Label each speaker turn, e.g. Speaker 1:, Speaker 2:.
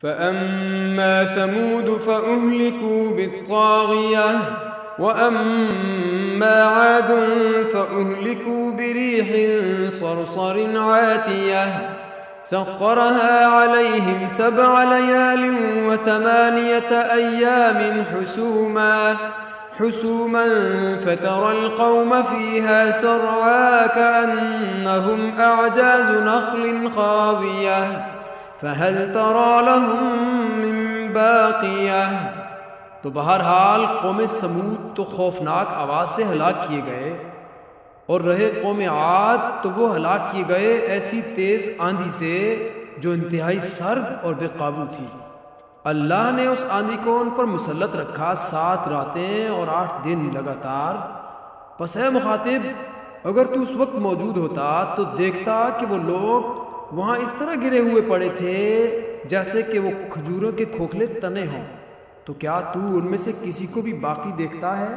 Speaker 1: فأما ثمود فأهلكوا بالطاغية وأما عاد فأهلكوا بريح صرصر عاتية سخرها عليهم 7 ليال و8 أيام حسوما فترى القوم فيها سرعى كأنهم أعجاز نخل خاوية فهل ترى لهم من बाक़िया। तो बहरहाल कौम समूद तो खौफनाक आवाज़ से हलाक किए गए, और रहे कौम आद तो वो हलाक किए गए ऐसी तेज़ आंधी से जो इंतहाई सर्द और बेकाबू थी। अल्लाह ने उस आंधी को उन पर मुसल्लत रखा 7 रातें और 8 दिन लगातार। पस है मुखातिब, अगर तू उस वक्त मौजूद होता तो देखता कि वो लोग वहाँ इस तरह गिरे हुए पड़े थे जैसे कि वो खजूरों के खोखले तने हों। तो क्या तू उनमें से किसी को भी बाकी देखता है?